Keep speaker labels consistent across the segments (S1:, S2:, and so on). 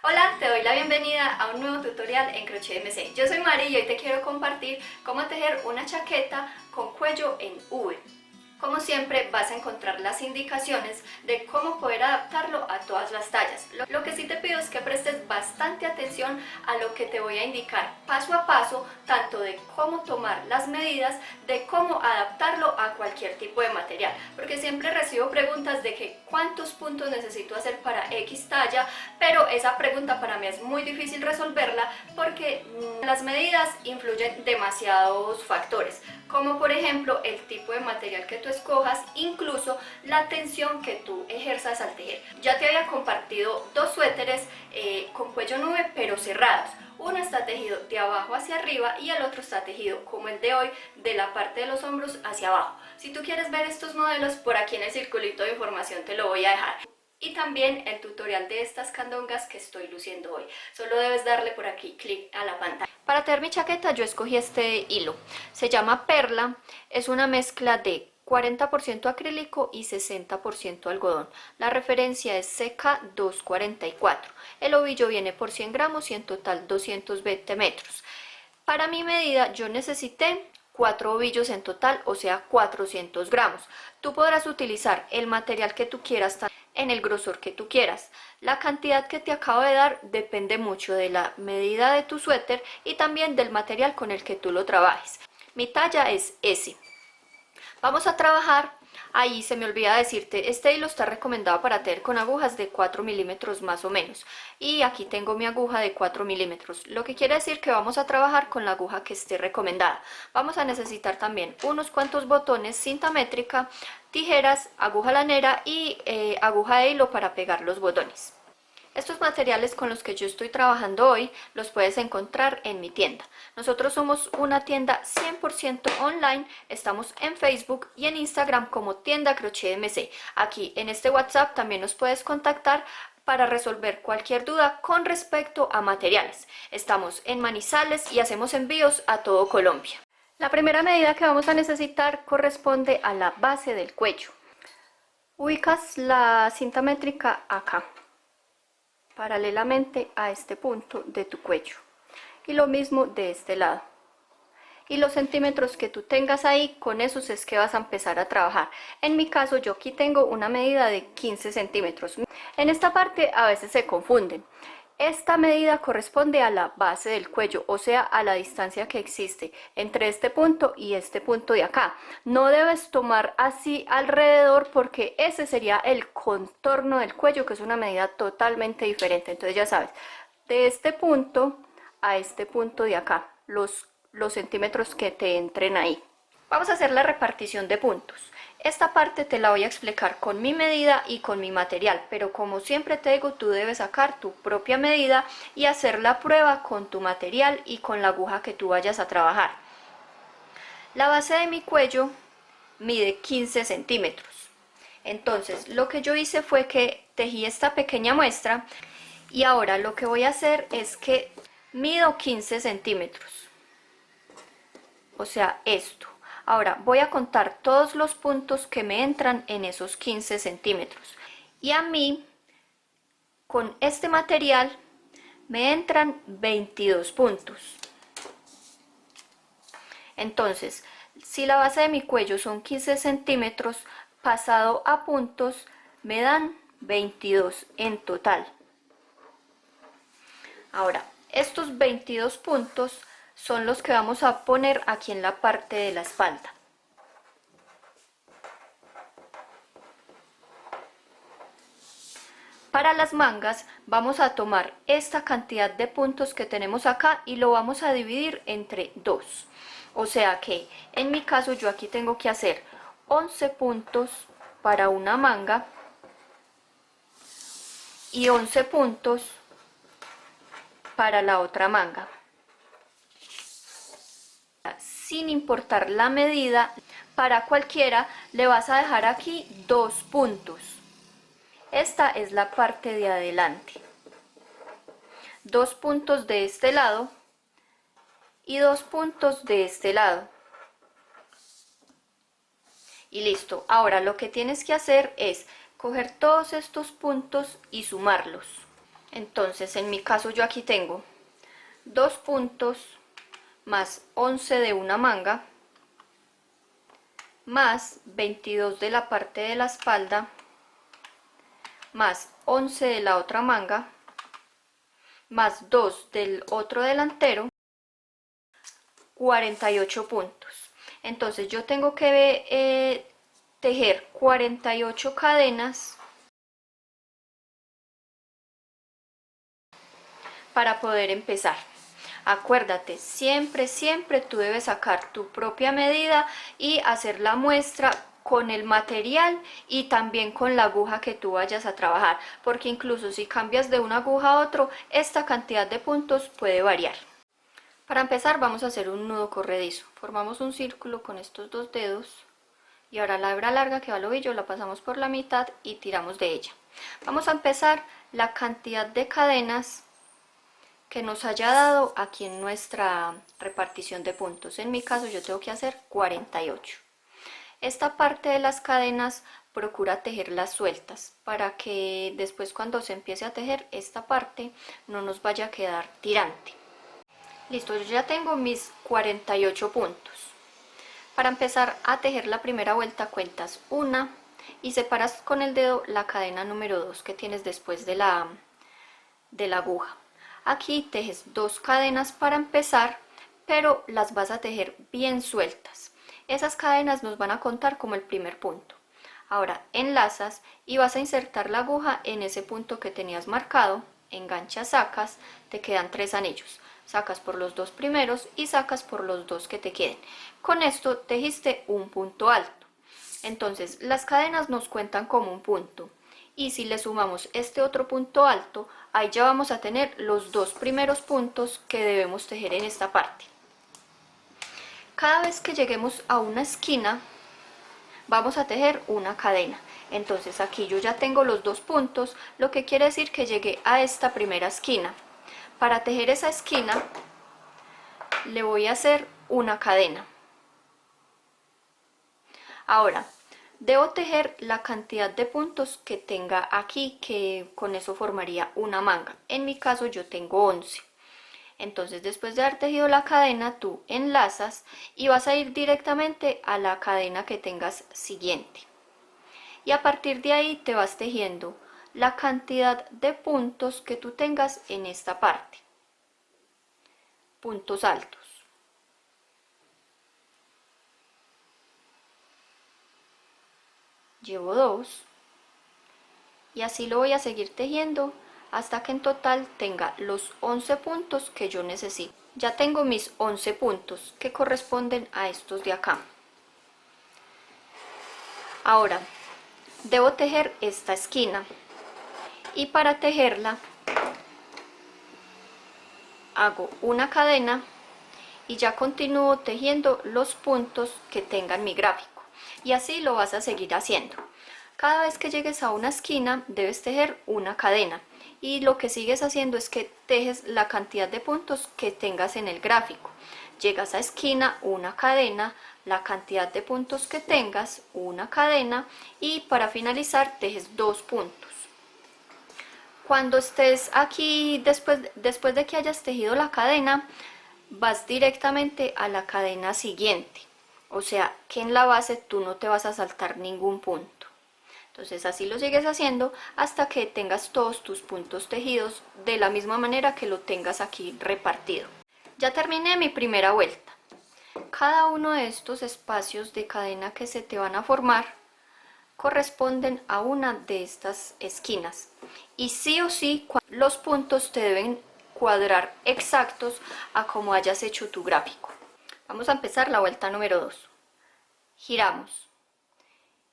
S1: Hola, te doy la bienvenida a un nuevo tutorial en Crochet MC. Yo soy Mari y hoy te quiero compartir cómo tejer una chaqueta con cuello en V. Como siempre vas a encontrar las indicaciones de cómo poder adaptarlo a todas las tallas. Lo que sí te pido es que prestes bastante atención a lo que te voy a indicar paso a paso, tanto de cómo tomar las medidas, de cómo adaptarlo a cualquier tipo de material. Porque siempre recibo preguntas de que cuántos puntos necesito hacer para X talla, pero esa pregunta para mí es muy difícil resolverla porque las medidas influyen demasiados factores, como por ejemplo el tipo de material que tú escojas, incluso la tensión que tú ejerzas al tejer. Ya te había compartido dos suéteres con cuello nube pero cerrados. Uno está tejido de abajo hacia arriba y el otro está tejido, como el de hoy, de la parte de los hombros hacia abajo. Si tú quieres ver estos modelos, por aquí en el circulito de información te lo voy a dejar. Y también el tutorial de estas candongas que estoy luciendo hoy. Solo debes darle por aquí clic a la pantalla. Para tejer mi chaqueta yo escogí este hilo. Se llama Perla. Es una mezcla de 40% acrílico y 60% algodón. La referencia es CK244. El ovillo viene por 100 gramos y en total 220 metros. Para mi medida yo necesité 4 ovillos en total, o sea 400 gramos. Tú podrás utilizar el material que tú quieras en el grosor que tú quieras. La cantidad que te acabo de dar depende mucho de la medida de tu suéter y también del material con el que tú lo trabajes. Mi talla es S. Vamos a trabajar, ahí se me olvida decirte, este hilo está recomendado para tejer con agujas de 4 milímetros más o menos. Y aquí tengo mi aguja de 4 milímetros, lo que quiere decir que vamos a trabajar con la aguja que esté recomendada. Vamos a necesitar también unos cuantos botones, cinta métrica, tijeras, aguja lanera y aguja de hilo para pegar los botones. Estos materiales con los que yo estoy trabajando hoy los puedes encontrar en mi tienda. Nosotros somos una tienda 100% online, estamos en Facebook y en Instagram como Tienda Crochet MC. Aquí en este WhatsApp también nos puedes contactar para resolver cualquier duda con respecto a materiales. Estamos en Manizales y hacemos envíos a todo Colombia. La primera medida que vamos a necesitar corresponde a la base del cuello. Ubicas la cinta métrica acá, paralelamente a este punto de tu cuello, y lo mismo de este lado, y los centímetros que tú tengas ahí, con esos es que vas a empezar a trabajar. En mi caso yo aquí tengo una medida de 15 centímetros. En esta parte a veces se confunden. Esta medida corresponde a la base del cuello, o sea, a la distancia que existe entre este punto y este punto de acá. No debes tomar así alrededor porque ese sería el contorno del cuello, que es una medida totalmente diferente. Entonces ya sabes, de este punto a este punto de acá, los centímetros que te entren ahí. Vamos a hacer la repartición de puntos. Esta parte te la voy a explicar con mi medida y con mi material, pero como siempre te digo, tú debes sacar tu propia medida y hacer la prueba con tu material y con la aguja que tú vayas a trabajar. La base de mi cuello mide 15 centímetros. Entonces, lo que yo hice fue que tejí esta pequeña muestra y ahora lo que voy a hacer es que mido 15 centímetros. O sea, esto. Ahora voy a contar todos los puntos que me entran en esos 15 centímetros. Y a mí, con este material, me entran 22 puntos. Entonces, si la base de mi cuello son 15 centímetros, pasado a puntos, me dan 22 en total. Ahora, estos 22 puntos son los que vamos a poner aquí en la parte de la espalda. Para las mangas vamos a tomar esta cantidad de puntos que tenemos acá y lo vamos a dividir entre 2. O sea que en mi caso yo aquí tengo que hacer 11 puntos para una manga y 11 puntos para la otra manga. Sin importar la medida, para cualquiera le vas a dejar aquí 2 puntos. Esta es la parte de adelante. 2 puntos de este lado y 2 puntos de este lado. Y listo. Ahora lo que tienes que hacer es coger todos estos puntos y sumarlos. Entonces en mi caso yo aquí tengo 2 puntos más 11 de una manga más 22 de la parte de la espalda más 11 de la otra manga más 2 del otro delantero, 48 puntos. Entonces yo tengo que tejer 48 cadenas para poder empezar. Acuérdate, siempre tú debes sacar tu propia medida y hacer la muestra con el material y también con la aguja que tú vayas a trabajar, porque incluso si cambias de una aguja a otro, esta cantidad de puntos puede variar. Para empezar vamos a hacer un nudo corredizo. Formamos un círculo con estos dos dedos y ahora la hebra larga que va al ovillo la pasamos por la mitad y tiramos de ella. Vamos a empezar la cantidad de cadenas que nos haya dado aquí en nuestra repartición de puntos. En mi caso yo tengo que hacer 48. Esta parte de las cadenas procura tejerlas sueltas para que después cuando se empiece a tejer esta parte no nos vaya a quedar tirante. Listo, yo ya tengo mis 48 puntos. Para empezar a tejer la primera vuelta cuentas una y separas con el dedo la cadena número 2 que tienes después de la aguja. Aquí tejes 2 cadenas para empezar, pero las vas a tejer bien sueltas. Esas cadenas nos van a contar como el primer punto. Ahora enlazas y vas a insertar la aguja en ese punto que tenías marcado, enganchas, sacas, te quedan 3 anillos. Sacas por los 2 primeros y sacas por los 2 que te queden. Con esto tejiste un punto alto. Entonces las cadenas nos cuentan como un punto. Y si le sumamos este otro punto alto, ahí ya vamos a tener los 2 primeros puntos que debemos tejer en esta parte. Cada vez que lleguemos a una esquina, vamos a tejer una cadena. Entonces aquí yo ya tengo los 2 puntos, lo que quiere decir que llegué a esta primera esquina. Para tejer esa esquina, le voy a hacer una cadena. Ahora, debo tejer la cantidad de puntos que tenga aquí, que con eso formaría una manga. En mi caso yo tengo 11. Entonces después de haber tejido la cadena, tú enlazas y vas a ir directamente a la cadena que tengas siguiente. Y a partir de ahí te vas tejiendo la cantidad de puntos que tú tengas en esta parte. Puntos altos. Llevo 2 y así lo voy a seguir tejiendo hasta que en total tenga los 11 puntos que yo necesito. Ya tengo mis 11 puntos que corresponden a estos de acá. Ahora debo tejer esta esquina y para tejerla hago una cadena y ya continúo tejiendo los puntos que tengan mi gráfico. Y así lo vas a seguir haciendo. Cada vez que llegues a una esquina debes tejer una cadena y lo que sigues haciendo es que tejes la cantidad de puntos que tengas en el gráfico. Llegas a esquina, una cadena, la cantidad de puntos que tengas, una cadena y para finalizar tejes 2 puntos. Cuando estés aquí, después de que hayas tejido la cadena, vas directamente a la cadena siguiente. O sea, que en la base tú no te vas a saltar ningún punto. Entonces así lo sigues haciendo hasta que tengas todos tus puntos tejidos de la misma manera que lo tengas aquí repartido. Ya terminé mi primera vuelta. Cada uno de estos espacios de cadena que se te van a formar corresponden a una de estas esquinas. Y sí o sí los puntos te deben cuadrar exactos a como hayas hecho tu gráfico. Vamos a empezar la vuelta número 2. Giramos.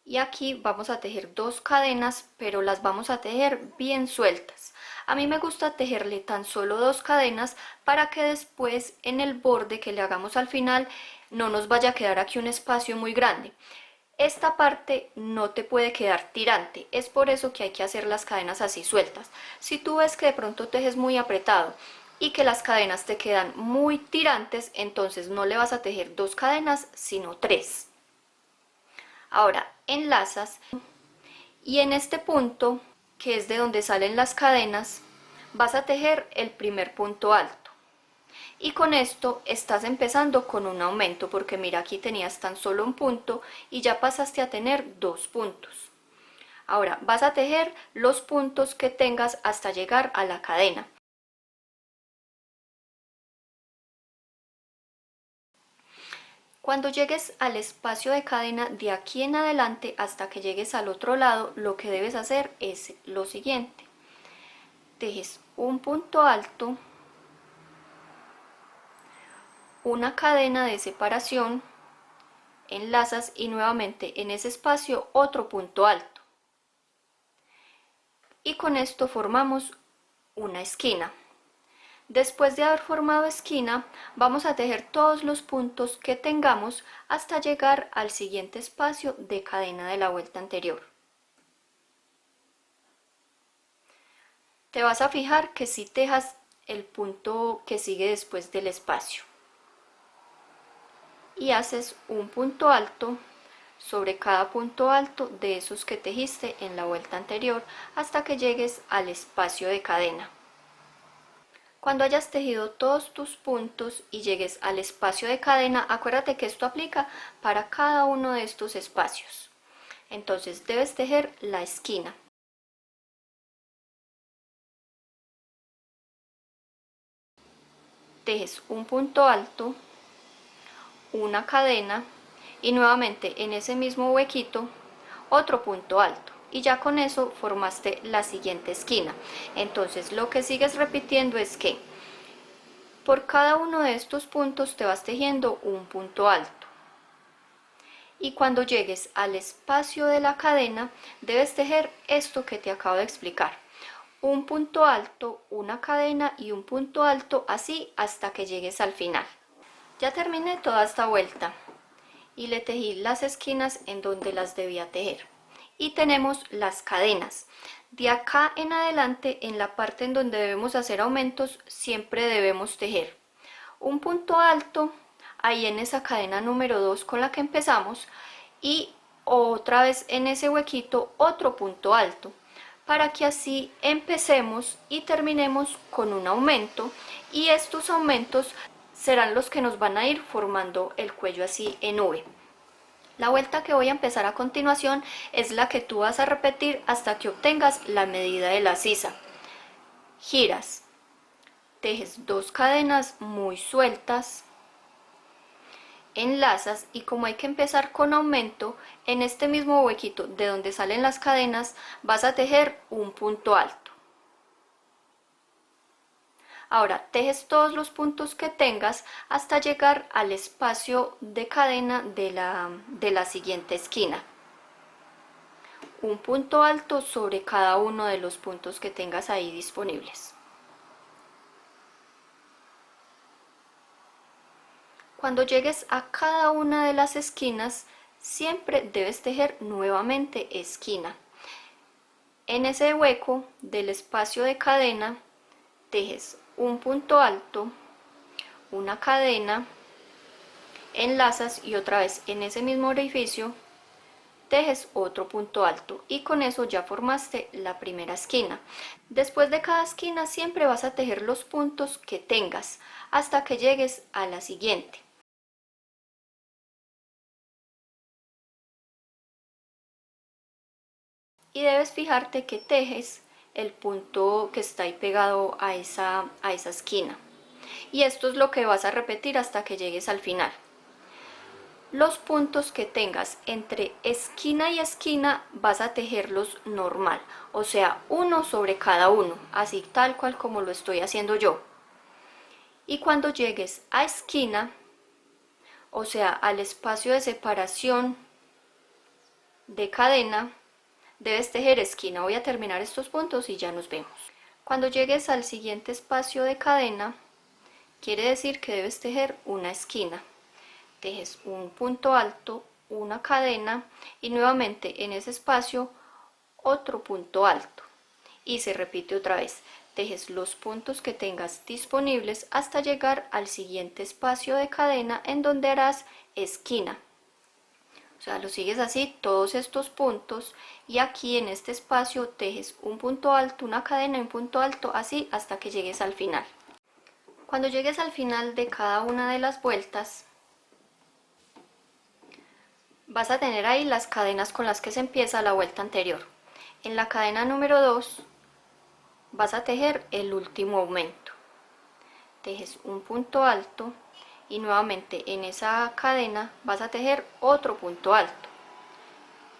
S1: Y aquí vamos a tejer 2 cadenas, pero las vamos a tejer bien sueltas. A mí me gusta tejerle tan solo 2 cadenas para que después en el borde que le hagamos al final no nos vaya a quedar aquí un espacio muy grande. Esta parte no te puede quedar tirante, es por eso que hay que hacer las cadenas así sueltas. Si tú ves que de pronto tejes muy apretado y que las cadenas te quedan muy tirantes, entonces no le vas a tejer 2 cadenas sino 3. Ahora enlazas y en este punto, que es de donde salen las cadenas, vas a tejer el primer punto alto. Y con esto estás empezando con un aumento, porque mira, aquí tenías tan solo un punto y ya pasaste a tener 2 puntos. Ahora vas a tejer los puntos que tengas hasta llegar a la cadena. Cuando llegues al espacio de cadena de aquí en adelante hasta que llegues al otro lado, lo que debes hacer es lo siguiente. Tejes un punto alto, una cadena de separación, enlazas y nuevamente en ese espacio otro punto alto. Y con esto formamos una esquina. Después de haber formado esquina, vamos a tejer todos los puntos que tengamos hasta llegar al siguiente espacio de cadena de la vuelta anterior. Te vas a fijar que si tejas el punto que sigue después del espacio. Y haces un punto alto sobre cada punto alto de esos que tejiste en la vuelta anterior hasta que llegues al espacio de cadena. Cuando hayas tejido todos tus puntos y llegues al espacio de cadena, acuérdate que esto aplica para cada uno de estos espacios. Entonces debes tejer la esquina. Tejes un punto alto, una cadena y nuevamente en ese mismo huequito otro punto alto. Y ya con eso formaste la siguiente esquina. Entonces lo que sigues repitiendo es que por cada uno de estos puntos te vas tejiendo un punto alto. Y cuando llegues al espacio de la cadena debes tejer esto que te acabo de explicar. Un punto alto, una cadena y un punto alto, así hasta que llegues al final. Ya terminé toda esta vuelta y le tejí las esquinas en donde las debía tejer. Y tenemos las cadenas. De acá en adelante, en la parte en donde debemos hacer aumentos, siempre debemos tejer un punto alto ahí en esa cadena número 2 con la que empezamos y otra vez en ese huequito otro punto alto, para que así empecemos y terminemos con un aumento, y estos aumentos serán los que nos van a ir formando el cuello así en V. La vuelta que voy a empezar a continuación es la que tú vas a repetir hasta que obtengas la medida de la sisa. Giras, tejes 2 cadenas muy sueltas, enlazas y como hay que empezar con aumento, en este mismo huequito de donde salen las cadenas vas a tejer un punto alto. Ahora tejes todos los puntos que tengas hasta llegar al espacio de cadena de la siguiente esquina. Un punto alto sobre cada uno de los puntos que tengas ahí disponibles. Cuando llegues a cada una de las esquinas, siempre debes tejer nuevamente esquina. En ese hueco del espacio de cadena, tejes un punto alto, una cadena, enlazas y otra vez en ese mismo orificio tejes otro punto alto y con eso ya formaste la primera esquina. Después de cada esquina siempre vas a tejer los puntos que tengas hasta que llegues a la siguiente. Y debes fijarte que tejes el punto que está ahí pegado a esa esquina. Y esto es lo que vas a repetir hasta que llegues al final. Los puntos que tengas entre esquina y esquina vas a tejerlos normal, o sea, uno sobre cada uno, así tal cual como lo estoy haciendo yo. Y cuando llegues a esquina, o sea, al espacio de separación de cadena, debes tejer esquina. Voy a terminar estos puntos y ya nos vemos. Cuando llegues al siguiente espacio de cadena, quiere decir que debes tejer una esquina. Tejes un punto alto, una cadena y nuevamente en ese espacio otro punto alto. Y se repite otra vez. Tejes los puntos que tengas disponibles hasta llegar al siguiente espacio de cadena en donde harás esquina. O sea, lo sigues así, todos estos puntos, y aquí en este espacio tejes un punto alto, una cadena y un punto alto, así hasta que llegues al final. Cuando llegues al final de cada una de las vueltas, vas a tener ahí las cadenas con las que se empieza la vuelta anterior. En la cadena número 2 vas a tejer el último aumento. Tejes un punto alto y nuevamente en esa cadena vas a tejer otro punto alto.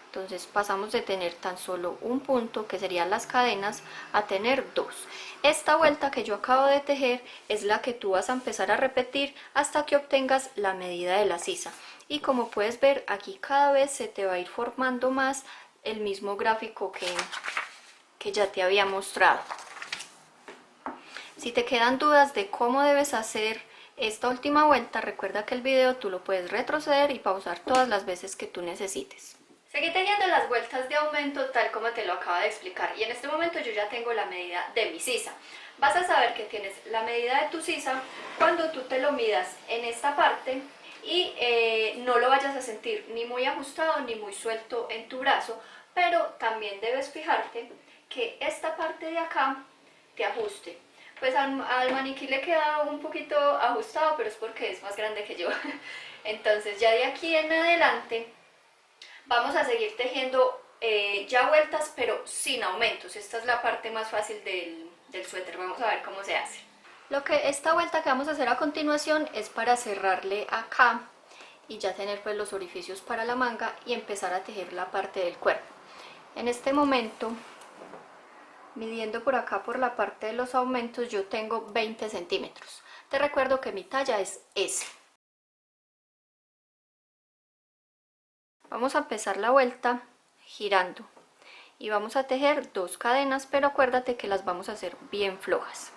S1: Entonces pasamos de tener tan solo un punto, que serían las cadenas, a tener dos. Esta vuelta que yo acabo de tejer es la que tú vas a empezar a repetir hasta que obtengas la medida de la sisa. Y como puedes ver, aquí cada vez se te va a ir formando más el mismo gráfico que ya te había mostrado. Si te quedan dudas de cómo debes hacer esta última vuelta, recuerda que el video tú lo puedes retroceder y pausar todas las veces que tú necesites. Seguí tejiendo las vueltas de aumento tal como te lo acabo de explicar, y en este momento yo ya tengo la medida de mi sisa. Vas a saber que tienes la medida de tu sisa cuando tú te lo midas en esta parte y no lo vayas a sentir ni muy ajustado ni muy suelto en tu brazo, pero también debes fijarte que esta parte de acá te ajuste. Pues al maniquí le queda un poquito ajustado, pero es porque es más grande que yo. Entonces ya de aquí en adelante vamos a seguir tejiendo ya vueltas, pero sin aumentos. Esta es la parte más fácil del suéter. Vamos a ver cómo se hace. Esta vuelta que vamos a hacer a continuación es para cerrarle acá y ya tener pues los orificios para la manga y empezar a tejer la parte del cuerpo. En este momento, midiendo por acá por la parte de los aumentos, yo tengo 20 centímetros. Te recuerdo que mi talla es S. Vamos a empezar la vuelta girando y vamos a tejer dos cadenas, pero acuérdate que las vamos a hacer bien flojas.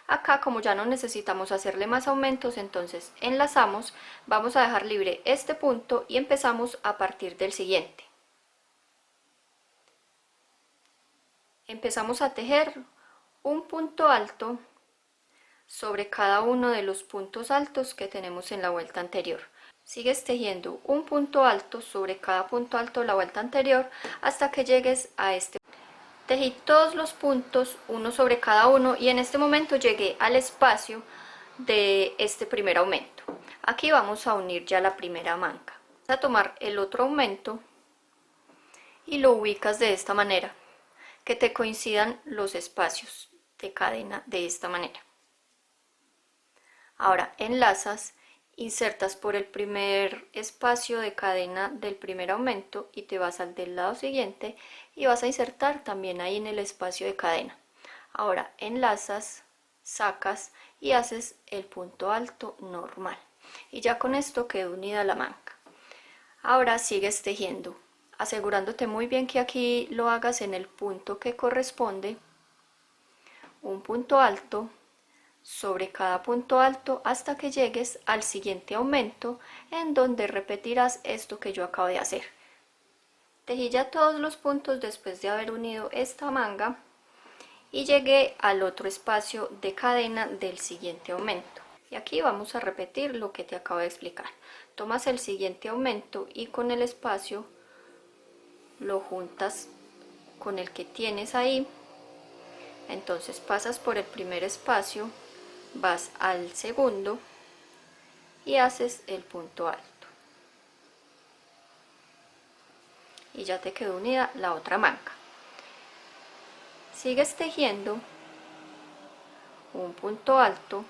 S1: Acá, como ya no necesitamos hacerle más aumentos, entonces enlazamos, vamos a dejar libre este punto y empezamos a partir del siguiente. Empezamos a tejer un punto alto sobre cada uno de los puntos altos que tenemos en la vuelta anterior. Sigues tejiendo un punto alto sobre cada punto alto de la vuelta anterior hasta que llegues a este. Tejí todos los puntos, uno sobre cada uno, y en este momento llegué al espacio de este primer aumento. Aquí vamos a unir ya la primera manga. Vas a tomar el otro aumento y lo ubicas de esta manera, que te coincidan los espacios de cadena de esta manera. Ahora enlazas, insertas por el primer espacio de cadena del primer aumento y te vas al del lado siguiente y vas a insertar también ahí en el espacio de cadena. Ahora enlazas, sacas y haces el punto alto normal, y ya con esto quedó unida la manga. Ahora sigues tejiendo, asegurándote muy bien que aquí lo hagas en el punto que corresponde, un punto alto sobre cada punto alto hasta que llegues al siguiente aumento, en donde repetirás esto que yo acabo de hacer. Tejí ya todos los puntos después de haber unido esta manga y llegué al otro espacio de cadena del siguiente aumento, y aquí vamos a repetir lo que te acabo de explicar. Tomas el siguiente aumento y con el espacio lo juntas con el que tienes ahí, entonces pasas por el primer espacio, vas al segundo y haces el punto alto y ya te quedó unida la otra manga. Sigues tejiendo un punto alto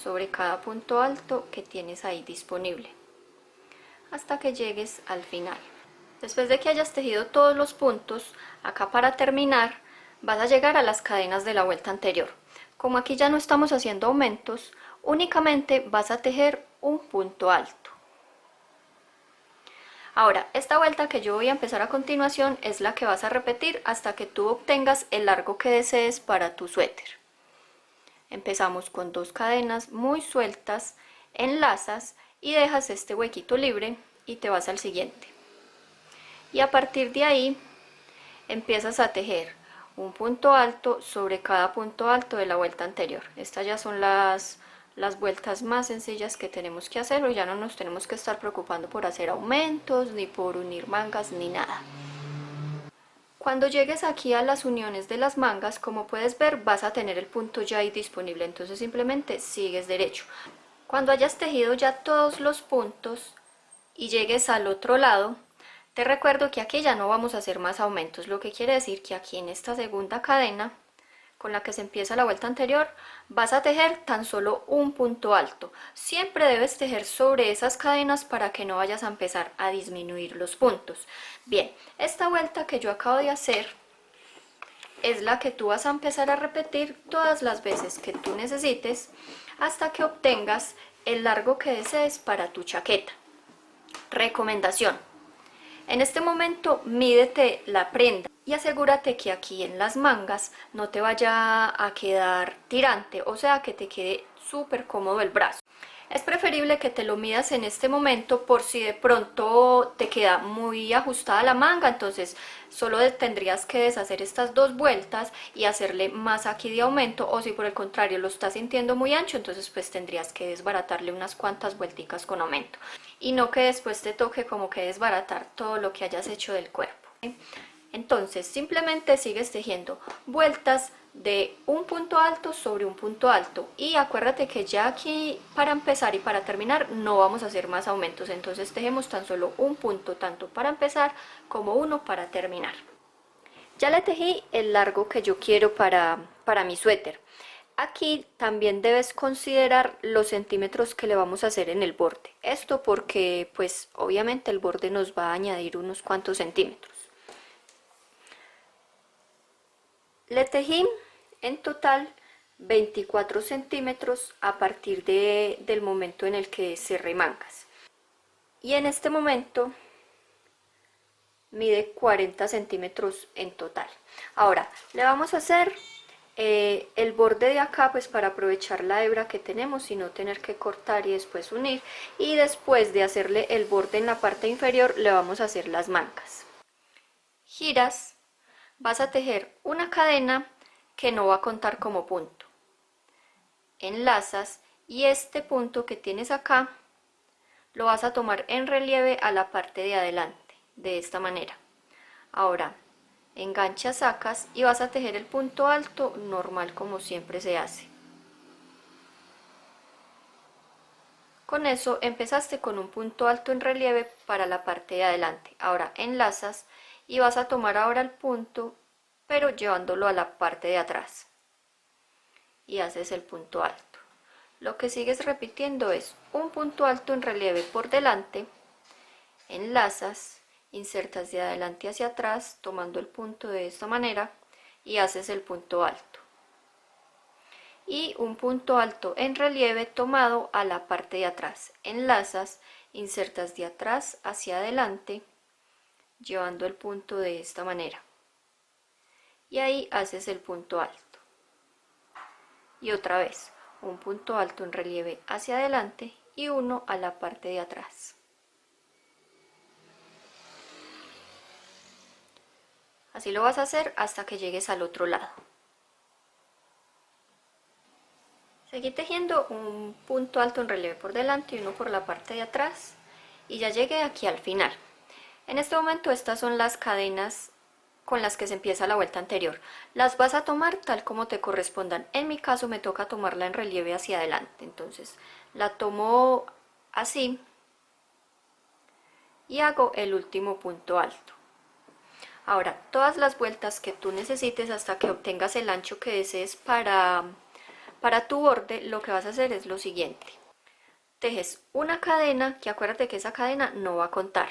S1: sobre cada punto alto que tienes ahí disponible hasta que llegues al final. Después de que hayas tejido todos los puntos, acá para terminar vas a llegar a las cadenas de la vuelta anterior. Como aquí ya no estamos haciendo aumentos, únicamente vas a tejer un punto alto. Ahora, esta vuelta que yo voy a empezar a continuación es la que vas a repetir hasta que tú obtengas el largo que desees para tu suéter. Empezamos con dos cadenas muy sueltas, enlazas y dejas este huequito libre y te vas al siguiente. Y a partir de ahí empiezas a tejer un punto alto sobre cada punto alto de la vuelta anterior. Estas ya son las las vueltas más sencillas que tenemos que hacer, o ya no nos tenemos que estar preocupando por hacer aumentos, ni por unir mangas, ni nada. Cuando llegues aquí a las uniones de las mangas, como puedes ver, vas a tener el punto ya ahí disponible, entonces simplemente sigues derecho. Cuando hayas tejido ya todos los puntos y llegues al otro lado, te recuerdo que aquí ya no vamos a hacer más aumentos, lo que quiere decir que aquí en esta segunda cadena, con la que se empieza la vuelta anterior, vas a tejer tan solo un punto alto. Siempre debes tejer sobre esas cadenas para que no vayas a empezar a disminuir los puntos. Bien, esta vuelta que yo acabo de hacer es la que tú vas a empezar a repetir todas las veces que tú necesites hasta que obtengas el largo que desees para tu chaqueta. Recomendación: en este momento mídete la prenda y asegúrate que aquí en las mangas no te vaya a quedar tirante, o sea, que te quede súper cómodo el brazo. Es preferible que te lo midas en este momento por si de pronto te queda muy ajustada la manga, entonces solo tendrías que deshacer estas dos vueltas y hacerle más aquí de aumento, o si por el contrario lo estás sintiendo muy ancho, entonces pues tendrías que desbaratarle unas cuantas vuelticas con aumento y no que después te toque como que desbaratar todo lo que hayas hecho del cuerpo. Entonces simplemente sigues tejiendo vueltas de un punto alto sobre un punto alto, y acuérdate que ya aquí para empezar y para terminar no vamos a hacer más aumentos, entonces tejemos tan solo un punto tanto para empezar como uno para terminar. Ya le tejí el largo que yo quiero para mi suéter. Aquí también debes considerar los centímetros que le vamos a hacer en el borde, esto porque pues obviamente el borde nos va a añadir unos cuantos centímetros. Le tejí en total 24 centímetros a partir del momento en el que cerré mangas, y en este momento mide 40 centímetros en total. Ahora le vamos a hacer el borde de acá, pues para aprovechar la hebra que tenemos y no tener que cortar y después unir, y después de hacerle el borde en la parte inferior le vamos a hacer las mangas. Giras, vas a tejer una cadena que no va a contar como punto, enlazas y este punto que tienes acá lo vas a tomar en relieve a la parte de adelante, de esta manera. Ahora enganchas, sacas y vas a tejer el punto alto normal como siempre se hace. Con eso empezaste con un punto alto en relieve para la parte de adelante. Ahora enlazas y vas a tomar ahora el punto, pero llevándolo a la parte de atrás, y haces el punto alto. Lo que sigues repitiendo es un punto alto en relieve por delante, enlazas, insertas de adelante hacia atrás tomando el punto de esta manera y haces el punto alto, y un punto alto en relieve tomado a la parte de atrás, enlazas, insertas de atrás hacia adelante llevando el punto de esta manera y ahí haces el punto alto, y otra vez un punto alto en relieve hacia adelante y uno a la parte de atrás. Así lo vas a hacer hasta que llegues al otro lado. Seguí tejiendo un punto alto en relieve por delante y uno por la parte de atrás, y ya llegué aquí al final. En este momento estas son las cadenas con las que se empieza la vuelta anterior. Las vas a tomar tal como te correspondan. En mi caso me toca tomarla en relieve hacia adelante, entonces la tomo así y hago el último punto alto. Ahora todas las vueltas que tú necesites hasta que obtengas el ancho que desees para tu borde, lo que vas a hacer es lo siguiente: tejes una cadena, que acuérdate que esa cadena no va a contar,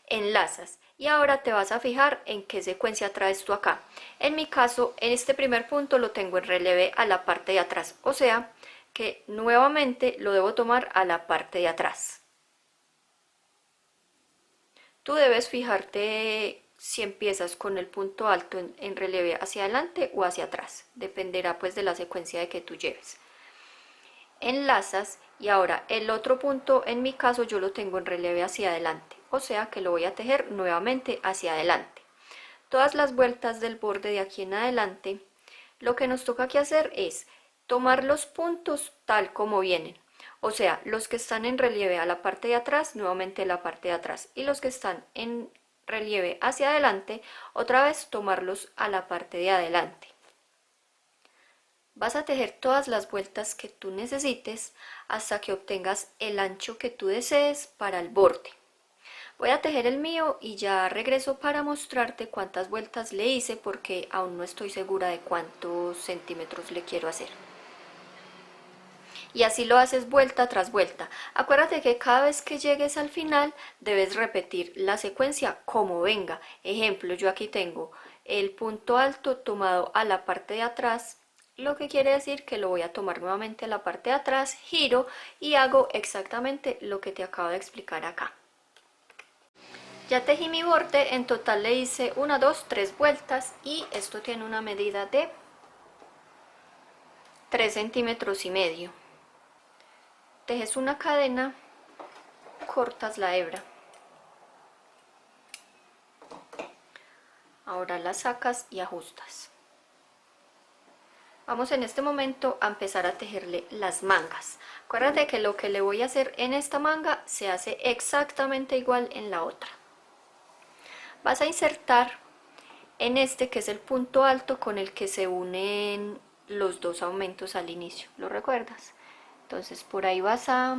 S1: enlazas y ahora te vas a fijar en qué secuencia traes tú acá. En mi caso, en este primer punto lo tengo en relieve a la parte de atrás, o sea que nuevamente lo debo tomar a la parte de atrás. Tú debes fijarte si empiezas con el punto alto en relieve hacia adelante o hacia atrás, dependerá pues de la secuencia de que tú lleves. Enlazas y ahora el otro punto, en mi caso yo lo tengo en relieve hacia adelante, o sea que lo voy a tejer nuevamente hacia adelante. Todas las vueltas del borde de aquí en adelante, lo que nos toca aquí hacer es tomar los puntos tal como vienen. O sea, los que están en relieve a la parte de atrás, nuevamente la parte de atrás. Y los que están en relieve hacia adelante, otra vez tomarlos a la parte de adelante. Vas a tejer todas las vueltas que tú necesites hasta que obtengas el ancho que tú desees para el borde. Voy a tejer el mío y ya regreso para mostrarte cuántas vueltas le hice porque aún no estoy segura de cuántos centímetros le quiero hacer. Y así lo haces vuelta tras vuelta. Acuérdate que cada vez que llegues al final debes repetir la secuencia como venga. Ejemplo, yo aquí tengo el punto alto tomado a la parte de atrás, lo que quiere decir que lo voy a tomar nuevamente a la parte de atrás, giro y hago exactamente lo que te acabo de explicar acá. Ya tejí mi borde, en total le hice 1, 2, 3 vueltas y esto tiene una medida de 3,5 centímetros. Tejes una cadena, cortas la hebra. Ahora la sacas y ajustas. Vamos en este momento a empezar a tejerle las mangas. Acuérdate que lo que le voy a hacer en esta manga se hace exactamente igual en la otra. Vas a insertar en este que es el punto alto con el que se unen los dos aumentos al inicio, ¿lo recuerdas? Entonces por ahí vas a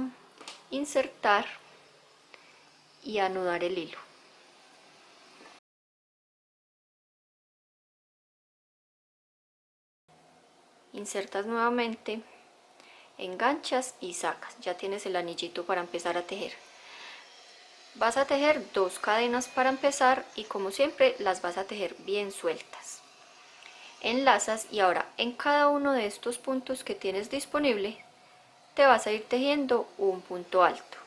S1: insertar y anudar el hilo. Insertas nuevamente, enganchas y sacas. Ya tienes el anillito para empezar a tejer. Vas a tejer 2 cadenas para empezar y como siempre las vas a tejer bien sueltas. Enlazas y ahora en cada uno de estos puntos que tienes disponible te vas a ir tejiendo un punto alto.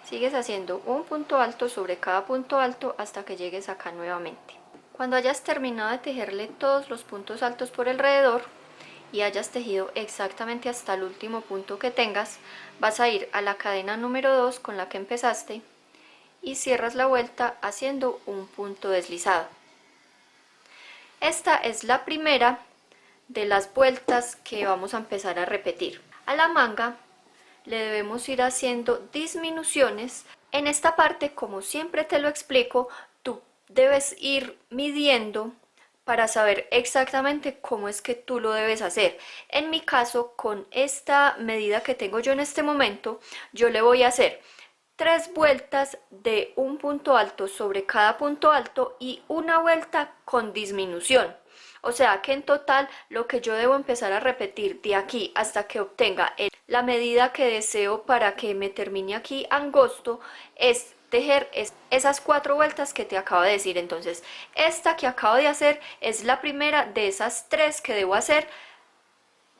S1: Sigues haciendo un punto alto sobre cada punto alto hasta que llegues acá nuevamente. Cuando hayas terminado de tejerle todos los puntos altos por alrededor y hayas tejido exactamente hasta el último punto que tengas, vas a ir a la cadena número 2 con la que empezaste y cierras la vuelta haciendo un punto deslizado. Esta es la primera de las vueltas que vamos a empezar a repetir. A la manga le debemos ir haciendo disminuciones. En esta parte, como siempre te lo explico, tú debes ir midiendo para saber exactamente cómo es que tú lo debes hacer. En mi caso, con esta medida que tengo yo en este momento, yo le voy a hacer 3 vueltas de un punto alto sobre cada punto alto y una vuelta con disminución. O sea que en total lo que yo debo empezar a repetir de aquí hasta que obtenga la medida que deseo para que me termine aquí angosto es tejer esas 4 vueltas que te acabo de decir. Entonces esta que acabo de hacer es la primera de esas 3 que debo hacer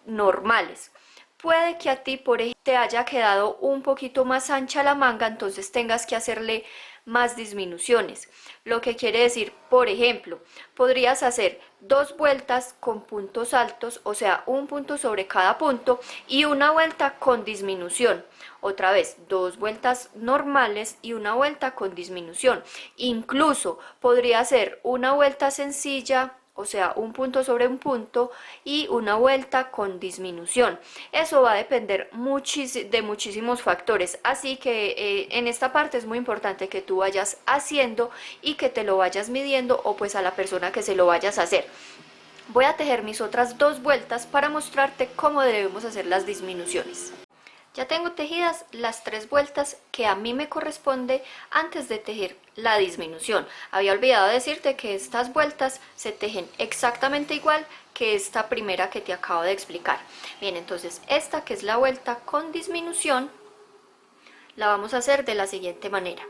S1: normales. Puede que a ti, por ejemplo, te haya quedado un poquito más ancha la manga, entonces tengas que hacerle más disminuciones. Lo que quiere decir, por ejemplo, podrías hacer 2 vueltas con puntos altos, o sea, un punto sobre cada punto y una vuelta con disminución. Otra vez, 2 vueltas normales y una vuelta con disminución. Incluso podría hacer una vuelta sencilla, o sea, un punto sobre un punto y una vuelta con disminución. Eso va a depender de muchísimos factores, así que en esta parte es muy importante que tú vayas haciendo y que te lo vayas midiendo o pues a la persona que se lo vayas a hacer. Voy a tejer mis otras 2 vueltas para mostrarte cómo debemos hacer las disminuciones. Ya tengo tejidas las 3 vueltas que a mí me corresponde antes de tejer la disminución. Había olvidado decirte que estas vueltas se tejen exactamente igual que esta primera que te acabo de explicar. Bien, entonces esta que es la vuelta con disminución la vamos a hacer de la siguiente manera.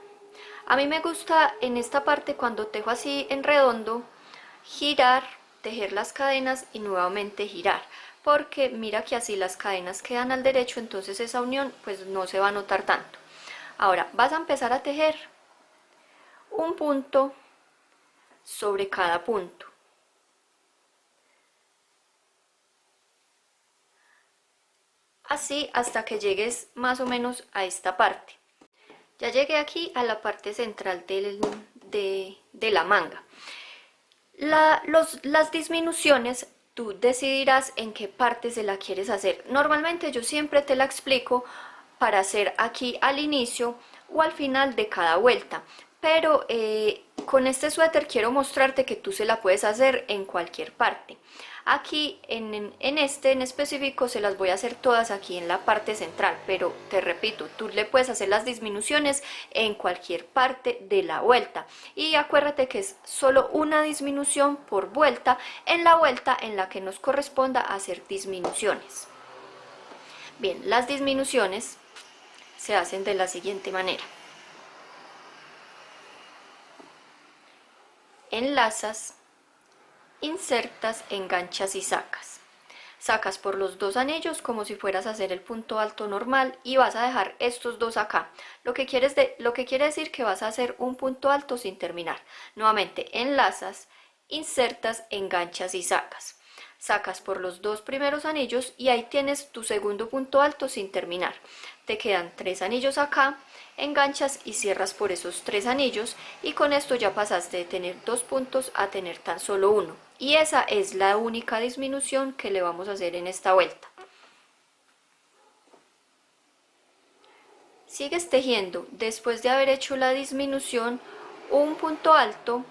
S1: A mí me gusta en esta parte cuando tejo así en redondo, girar, tejer las cadenas y nuevamente girar. Porque mira que así las cadenas quedan al derecho, entonces esa unión pues no se va a notar tanto. Ahora vas a empezar a tejer un punto sobre cada punto. así hasta que llegues más o menos a esta parte. Ya llegué aquí a la parte central de la manga. Las disminuciones tú decidirás en qué parte se la quieres hacer. Normalmente yo siempre te la explico para hacer aquí al inicio o al final de cada vuelta, pero con este suéter quiero mostrarte que tú se la puedes hacer en cualquier parte. Aquí en este en específico se las voy a hacer todas aquí en la parte central, pero te repito, tú le puedes hacer las disminuciones en cualquier parte de la vuelta. Y acuérdate que es solo una disminución por vuelta en la vuelta en la que nos corresponda hacer disminuciones. Bien, las disminuciones se hacen de la siguiente manera. Enlazas, insertas, enganchas y sacas. Sacas por los dos anillos como si fueras a hacer el punto alto normal y vas a dejar estos dos acá. Lo que quiere decir que vas a hacer un punto alto sin terminar. Nuevamente, enlazas, insertas, enganchas y sacas. Sacas por los dos primeros anillos y ahí tienes tu segundo punto alto sin terminar. Te quedan 3 anillos acá, enganchas y cierras por esos 3 anillos y con esto ya pasaste de tener 2 puntos a tener tan solo uno. Y esa es la única disminución que le vamos a hacer en esta vuelta. Sigues tejiendo después de haber hecho la disminución un punto alto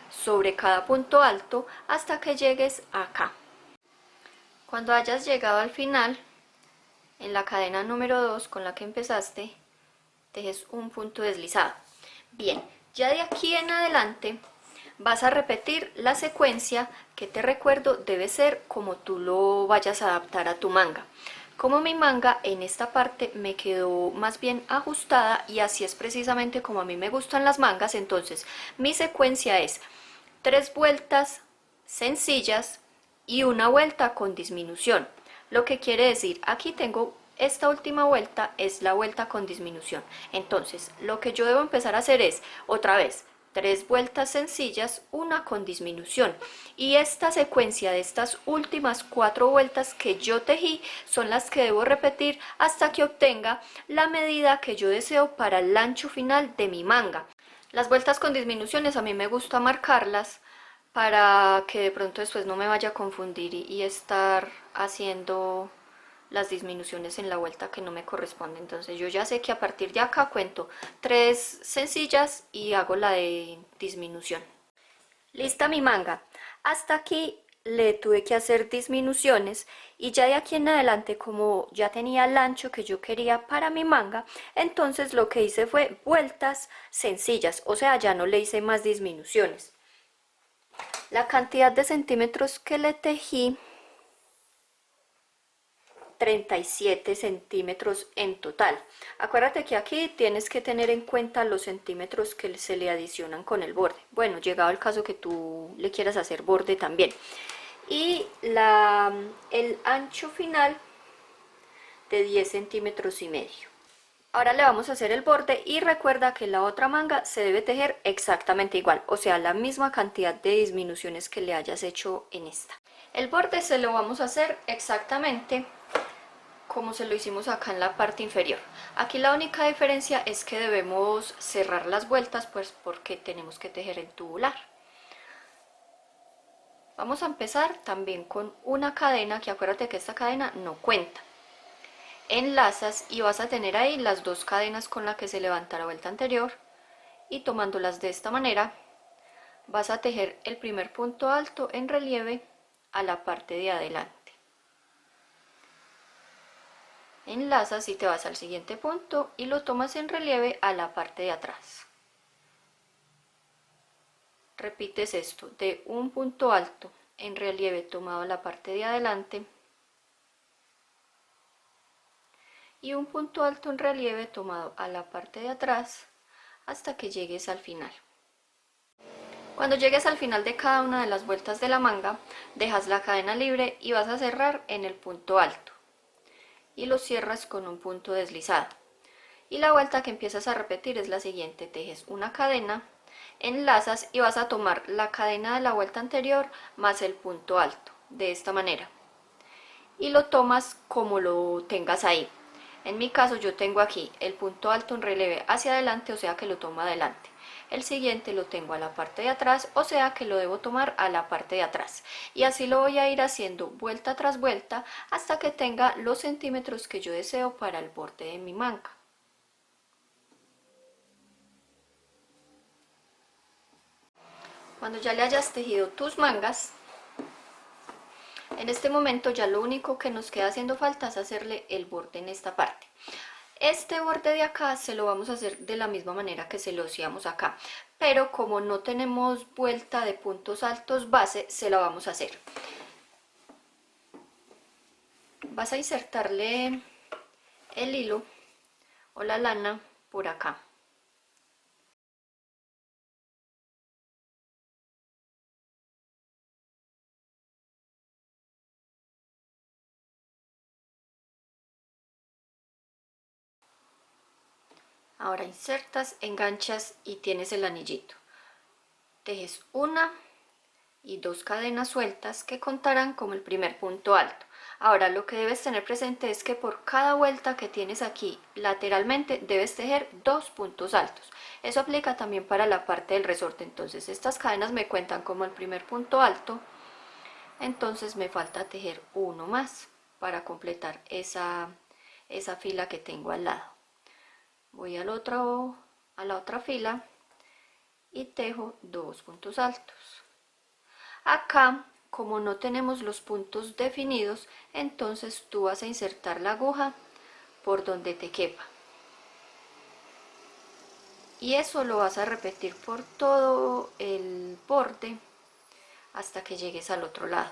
S1: sobre cada punto alto hasta que llegues acá. Cuando hayas llegado al final, en la cadena número 2 con la que empezaste, tejes un punto deslizado. Bien, ya de aquí en adelante vas a repetir la secuencia que te recuerdo debe ser como tú lo vayas a adaptar a tu manga. Como mi manga en esta parte me quedó más bien ajustada y así es precisamente como a mí me gustan las mangas, entonces mi secuencia es 3 vueltas sencillas y una vuelta con disminución. Lo que quiere decir, aquí tengo esta última vuelta, es la vuelta con disminución. Entonces, lo que yo debo empezar a hacer es, otra vez, 3 vueltas sencillas, una con disminución. Y esta secuencia de estas últimas 4 vueltas que yo tejí son las que debo repetir hasta que obtenga la medida que yo deseo para el ancho final de mi manga. Las vueltas con disminuciones a mí me gusta marcarlas para que de pronto después no me vaya a confundir y estar haciendo las disminuciones en la vuelta que no me corresponde. Entonces yo ya sé que a partir de acá cuento 3 sencillas y hago la de disminución. Lista mi manga. Hasta aquí le tuve que hacer disminuciones y ya de aquí en adelante, como ya tenía el ancho que yo quería para mi manga, entonces lo que hice fue vueltas sencillas, o sea, ya no le hice más disminuciones. La cantidad de centímetros que le tejí, 37 centímetros en total. Acuérdate que aquí tienes que tener en cuenta los centímetros que se le adicionan con el borde. Bueno, llegado el caso que tú le quieras hacer borde también. Y el ancho final de 10 centímetros y medio. Ahora le vamos a hacer el borde y recuerda que la otra manga se debe tejer exactamente igual, o sea, la misma cantidad de disminuciones que le hayas hecho en esta. El borde se lo vamos a hacer exactamente como se lo hicimos acá en la parte inferior. Aquí la única diferencia es que debemos cerrar las vueltas, pues porque tenemos que tejer en tubular. Vamos a empezar también con una cadena, que acuérdate que esta cadena no cuenta. Enlazas y vas a tener ahí las 2 cadenas con las que se levanta la vuelta anterior y tomándolas de esta manera vas a tejer el primer punto alto en relieve a la parte de adelante. Enlazas y te vas al siguiente punto y lo tomas en relieve a la parte de atrás. Repites esto de un punto alto en relieve tomado a la parte de adelante y un punto alto en relieve tomado a la parte de atrás hasta que llegues al final. Cuando llegues al final de cada una de las vueltas de la manga, dejas la cadena libre y vas a cerrar en el punto alto y lo cierras con un punto deslizado. Y la vuelta que empiezas a repetir es la siguiente: tejes una cadena, enlazas y vas a tomar la cadena de la vuelta anterior más el punto alto, de esta manera. y lo tomas como lo tengas ahí. En mi caso yo tengo aquí el punto alto en relieve hacia adelante, o sea que lo tomo adelante. El siguiente lo tengo a la parte de atrás, o sea que lo debo tomar a la parte de atrás. Y así lo voy a ir haciendo vuelta tras vuelta hasta que tenga los centímetros que yo deseo para el borde de mi manga. Cuando ya le hayas tejido tus mangas, en este momento ya lo único que nos queda haciendo falta es hacerle el borde en esta parte. Este borde de acá se lo vamos a hacer de la misma manera que se lo hacíamos acá, pero como no tenemos vuelta de puntos altos base, se la vamos a hacer. Vas a insertarle el hilo o la lana por acá. Ahora insertas, enganchas y tienes el anillito. Tejes una y 2 cadenas sueltas que contarán como el primer punto alto. Ahora lo que debes tener presente es que por cada vuelta que tienes aquí lateralmente debes tejer 2 puntos altos. Eso aplica también para la parte del resorte. Entonces estas cadenas me cuentan como el primer punto alto, entonces me falta tejer uno más para completar esa fila que tengo al lado. Voy a la otra fila y tejo 2 puntos altos. Acá, como no tenemos los puntos definidos, entonces tú vas a insertar la aguja por donde te quepa. Y eso lo vas a repetir por todo el borde hasta que llegues al otro lado.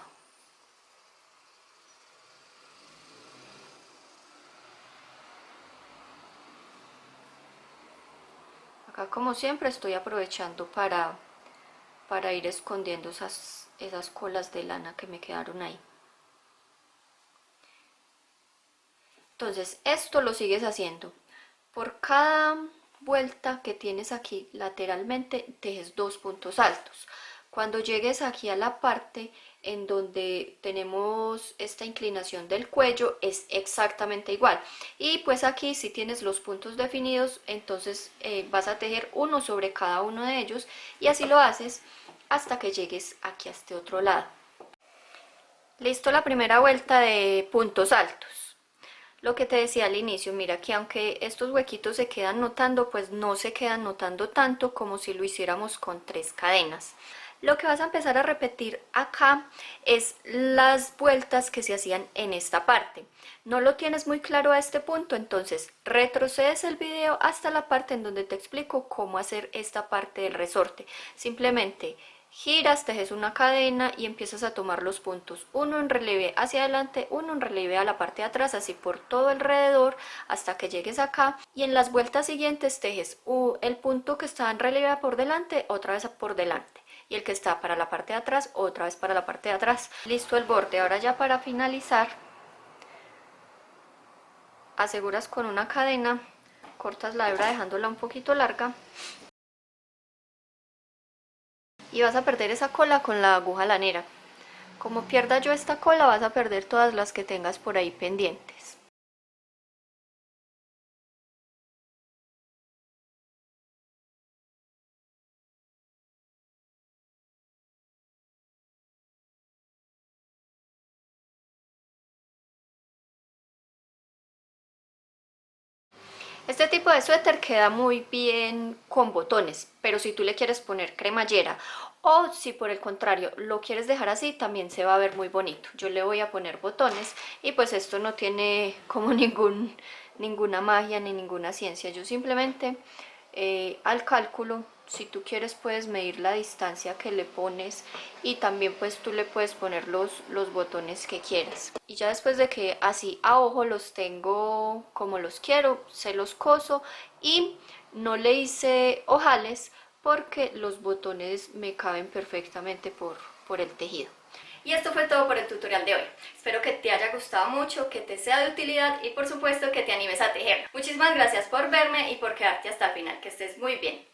S1: Acá, como siempre, estoy aprovechando para ir escondiendo esas colas de lana que me quedaron ahí. Entonces esto lo sigues haciendo. Por cada vuelta que tienes aquí lateralmente tejes 2 puntos altos. Cuando llegues aquí a la parte en donde tenemos esta inclinación del cuello es exactamente igual, y pues aquí si tienes los puntos definidos, entonces vas a tejer uno sobre cada uno de ellos y así lo haces hasta que llegues aquí a este otro lado. Listo la primera vuelta de puntos altos. Lo que te decía al inicio, mira que aunque estos huequitos se quedan notando, pues no se quedan notando tanto como si lo hiciéramos con 3 cadenas. Lo que vas a empezar a repetir acá es las vueltas que se hacían en esta parte. No lo tienes muy claro a este punto, entonces retrocedes el video hasta la parte en donde te explico cómo hacer esta parte del resorte. Simplemente giras, tejes una cadena y empiezas a tomar los puntos, uno en relieve hacia adelante, uno en relieve a la parte de atrás, así por todo alrededor hasta que llegues acá, y en las vueltas siguientes tejes el punto que está en relieve por delante, otra vez por delante, y el que está para la parte de atrás, otra vez para la parte de atrás. Listo el borde. Ahora ya para finalizar, aseguras con una cadena, cortas la hebra dejándola un poquito larga y vas a perder esa cola con la aguja lanera. Como pierda yo esta cola, vas a perder todas las que tengas por ahí pendientes. Este tipo de suéter queda muy bien con botones, pero si tú le quieres poner cremallera o si por el contrario lo quieres dejar así, también se va a ver muy bonito. Yo le voy a poner botones y pues esto no tiene como ninguna magia ni ninguna ciencia. Yo simplemente al cálculo, si tú quieres puedes medir la distancia que le pones y también pues tú le puedes poner los botones que quieras. Y ya después de que así a ojo los tengo como los quiero, se los coso y no le hice ojales porque los botones me caben perfectamente por el tejido. Y esto fue todo por el tutorial de hoy. Espero que te haya gustado mucho, que te sea de utilidad y por supuesto que te animes a tejer. Muchísimas gracias por verme y por quedarte hasta el final. Que estés muy bien.